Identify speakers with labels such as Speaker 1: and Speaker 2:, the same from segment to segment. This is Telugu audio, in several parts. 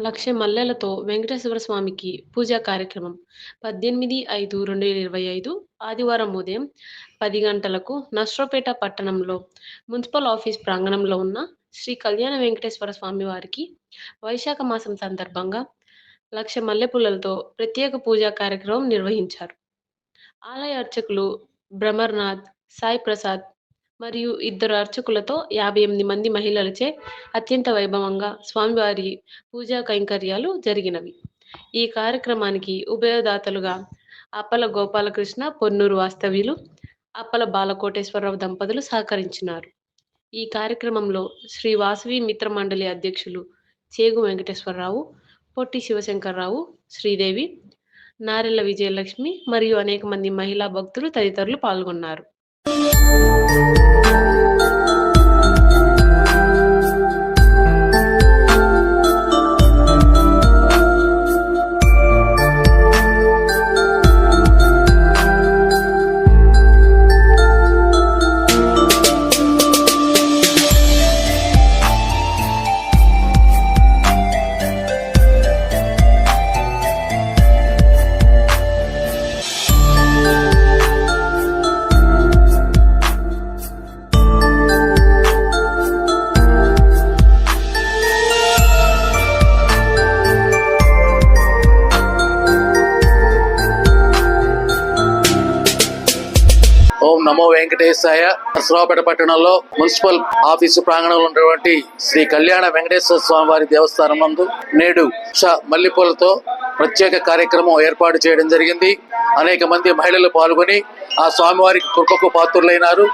Speaker 1: లక్ష మల్లెలతో వెంకటేశ్వర స్వామికి పూజా కార్యక్రమం 18/5/2025 ఆదివారం ఉదయం 10 గంటలకు నర్సరావుపేట పట్టణంలో మున్సిపల్ ఆఫీస్ ప్రాంగణంలో ఉన్న శ్రీ కళ్యాణ వెంకటేశ్వర స్వామి వారికి వైశాఖ మాసం సందర్భంగా లక్ష మల్లెపూలతో ప్రత్యేక పూజా కార్యక్రమం నిర్వహించారు. ఆలయ అర్చకులు బ్రహ్మర్నాథ్, సాయి ప్రసాద్ మరియు ఇద్దరు అర్చకులతో 58 మంది మహిళలచే అత్యంత వైభవంగా స్వామివారి పూజా కైంకర్యాలు జరిగినవి. ఈ కార్యక్రమానికి ఉభయదాతలుగా అప్పల గోపాలకృష్ణ, పొన్నూరు వాస్తవ్యులు, అప్పల బాలకోటేశ్వరరావు దంపతులు సహకరించినారు. ఈ కార్యక్రమంలో శ్రీ వాసవి మిత్ర మండలి అధ్యక్షులు చేగు వెంకటేశ్వరరావు, పొట్టి శివశంకర్రావు, శ్రీదేవి, నారెళ్ల విజయలక్ష్మి మరియు అనేక మంది మహిళా భక్తులు తదితరులు పాల్గొన్నారు.
Speaker 2: ఓం నమో వెంకటేశాయ. నర్సరావుపేట పట్టణంలో మున్సిపల్ ఆఫీసు ప్రాంగణంలో ఉన్నటువంటి శ్రీ కళ్యాణ వెంకటేశ్వర స్వామి వారి దేవస్థానం నందు నేడు మల్లెపూలతో ప్రత్యేక కార్యక్రమం ఏర్పాటు చేయడం జరిగింది. అనేక మంది మహిళలు పాల్గొని ఆ స్వామివారికి కృపకు పాత్రులైనారు.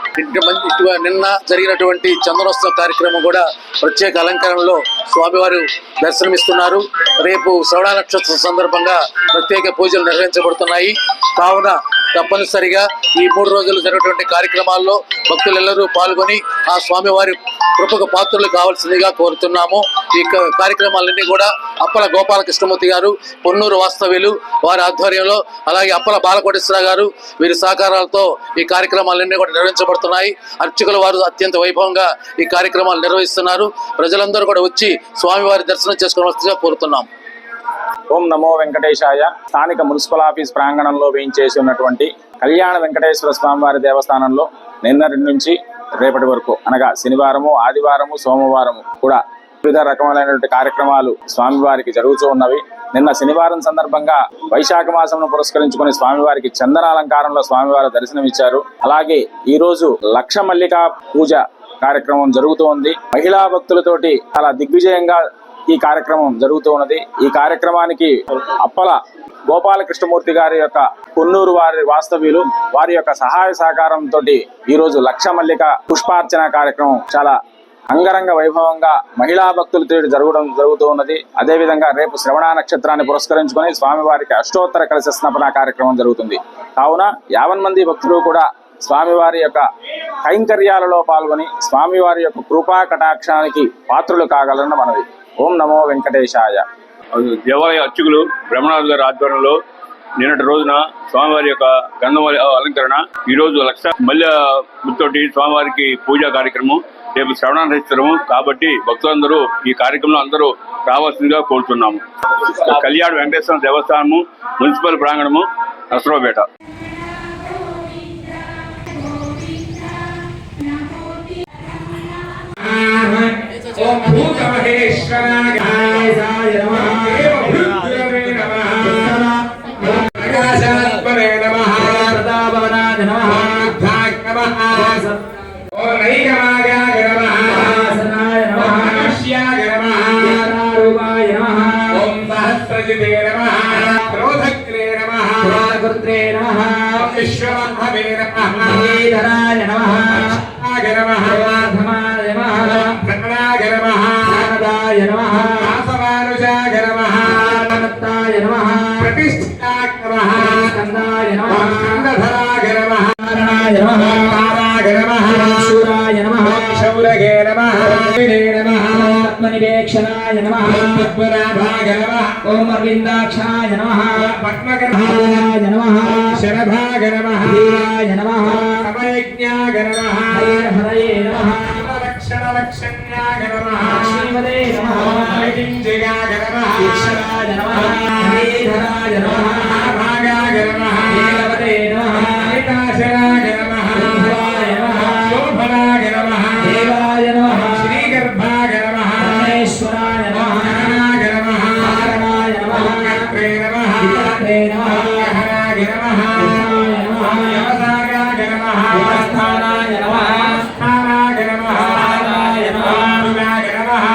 Speaker 2: నిన్న జరిగినటువంటి చందనోత్సవ కార్యక్రమం కూడా ప్రత్యేక అలంకరణలో స్వామివారు దర్శనమిస్తున్నారు. రేపు శ్రవణ నక్షత్రం సందర్భంగా ప్రత్యేక పూజలు నిర్వహించబడుతున్నాయి. కావున తప్పనిసరిగా ఈ 3 రోజులు జరిగినటువంటి కార్యక్రమాల్లో భక్తులెల్లరూ పాల్గొని ఆ స్వామివారి కృపకు పాత్రలు కావాల్సిందిగా కోరుతున్నాము. ఈ కార్యక్రమాలన్నీ కూడా అప్పల గోపాలకృష్ణమూర్తి గారు, పొన్నూరు వాస్తవ్యులు వారి ఆధ్వర్యంలో, అలాగే అప్పల బాలకోటేశ్వర గారు వీరి సహకారాలతో ఈ కార్యక్రమాలన్నీ కూడా నిర్వహించబడుతున్నాయి. అర్చకుల వారు అత్యంత వైభవంగా ఈ కార్యక్రమాలు నిర్వహిస్తున్నారు. ప్రజలందరూ కూడా వచ్చి స్వామివారి దర్శనం చేసుకోవాల్సిందిగా కోరుతున్నాం.
Speaker 3: ఓం నమో వెంకటేశాయ. స్థానిక మున్సిపల్ ఆఫీస్ ప్రాంగణంలో వేయించేసి ఉన్నటువంటి కళ్యాణ వెంకటేశ్వర స్వామివారి దేవస్థానంలో నిన్నటి నుంచి రేపటి వరకు అనగా శనివారము, ఆదివారము, సోమవారము కూడా వివిధ రకమైనటువంటి కార్యక్రమాలు స్వామివారికి జరుగుతూ ఉన్నవి. నిన్న శనివారం సందర్భంగా వైశాఖ మాసంను పురస్కరించుకుని స్వామివారికి చందనాలంకారంలో స్వామివారు దర్శనమిచ్చారు. అలాగే ఈ రోజు లక్ష మల్లికా పూజ కార్యక్రమం జరుగుతూ ఉంది. మహిళా భక్తులతోటి చాలా దిగ్విజయంగా ఈ కార్యక్రమం జరుగుతూ ఉన్నది. ఈ కార్యక్రమానికి అప్పల గోపాలకృష్ణమూర్తి గారి యొక్క పొన్నూరు వారి వాస్తవ్యులు వారి యొక్క సహాయ సహకారంతో ఈ రోజు లక్ష మల్లిక పుష్పార్చన కార్యక్రమం చాలా అంగరంగ వైభవంగా మహిళా భక్తులతో జరుగుతూ ఉన్నది. అదేవిధంగా రేపు శ్రవణ నక్షత్రాన్ని పురస్కరించుకొని స్వామివారికి అష్టోత్తర కలశ స్నాపన కార్యక్రమం జరుగుతుంది. కావున 50 మంది భక్తులు కూడా స్వామివారి యొక్క కైంకర్యాలలో పాల్గొని స్వామివారి యొక్క కృపా కటాక్షానికి పాత్రులు కాగలరని మనవి. ఓం నమో వెంకటేశాయ.
Speaker 4: దేవాలయ అర్చకులు బ్రహ్మనాథ్ గారి ఆధ్వర్యంలో నిన్నటి రోజున స్వామివారి యొక్క గంధం అలంకరణ, ఈ రోజు లక్ష మల్లెతోటి స్వామివారికి పూజా కార్యక్రమం, రేపు శ్రవణ నక్షత్రము కాబట్టి భక్తులందరూ ఈ కార్యక్రమంలో అందరూ రావాల్సిందిగా కోరుతున్నాము. కళ్యాణ వెంకటేశ్వర దేవస్థానము, మున్సిపల్ ప్రాంగణము, నర్సరావుపేట.
Speaker 5: ఓం భూత మహేశ్వరాయ నమః. భూద్రవే నమః. ఆకాశాత్మనే నమః. ప్రతాపవనాయ నమః. ధాక్ నమః. ఓం నైకమాగాయ నమః. సనాయ నమః. మనుష్యాయ నమః. రూపాయ నమః. ఓం సహస్రజితే నమః. క్రోధక్రే నమః. క్రోధకృత్రే నమః. విశ్వమహవే నమః. ధరాయ నమః. ఆగ నమః. ధమాయ నమః. ధనాయ నమః. ధనదాయ నమః. ఆసమానుజాయ నమః. నమత్తాయ నమః. ప్రతిష్ఠాయ నమః. స్కందాయ నమః. స్కందధరాయ నమః. నారాయణ నమః. నారాయ నమః. శూరాయ నమః. శౌరగే నమః. వినే నమః. ఆత్మనివేక్షణాయ నమః. పద్మనాభాయ నమః. ఓం అరవిందాక్షాయ నమః. పద్మకరాయ నమః. శరభాయ నమః. వీరాయ నమః. సమయజ్ఞాయ నమః. హరే నమః. ధనలక్ష్మ్యాయ నమః శ్రీమదే నమః వికింజయాయ నమః ఈశ్వరాయ నమః శ్రీధరాయ నమః భాగాయ నమః దేవతే నమః వినాశనాయ నమః శుభాయ నమః శోభనాయ నమః దేవాయ నమః శ్రీగర్భాయ నమః ఈశ్వరాయ నమః నారాయ నమః నారాయణ నమః కర్త్రే నమః వికర్త్రే నమః హరాయ నమః హరాయ నమః యవసాగాయ నమః యవస్థానాయ నమః స్థానాయ నమః స్థానాయ నమః దుర్గాయ నమః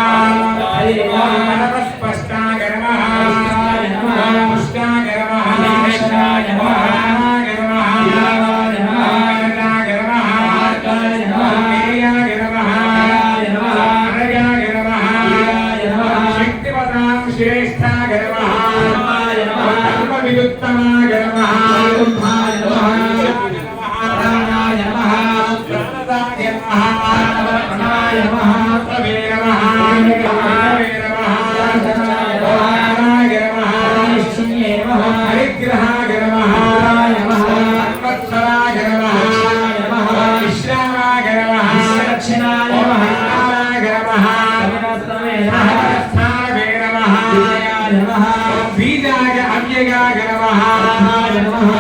Speaker 5: హరి నమః స్పష్టాయ నమః స్పష్టాయ నమః పుష్టాయ నమః ఈశ్వరాయ నమః నారాయ నమః నారాయ నమః కనకాయ నమః కనకాయ నమః మేయాయ నమః మేయాయ నమః హరయాయ నమః హరయాయ నమః శక్తిపదాం శ్రేష్ఠాయ నమః నమాయ నమః ధర్మవిదుత్తమాయ నమః ధర్మాయ నమః ప్రాణాయ నమః ప్రాణదాయ నమః ప్రాణాయ నమః ప్రవే నమః ప్రవే నమః ధనాయ నమః నమః విష్ణుయే నమః హరిగ్రహాయ నమః నమః వత్సరాయ నమః నమః విశ్రామాయ నమః దక్షిణాయ నమః నారాయ నమః నమస్తే నమః స్థానవే నమః నమః బీజాయ అవ్యయాయ నమః నమః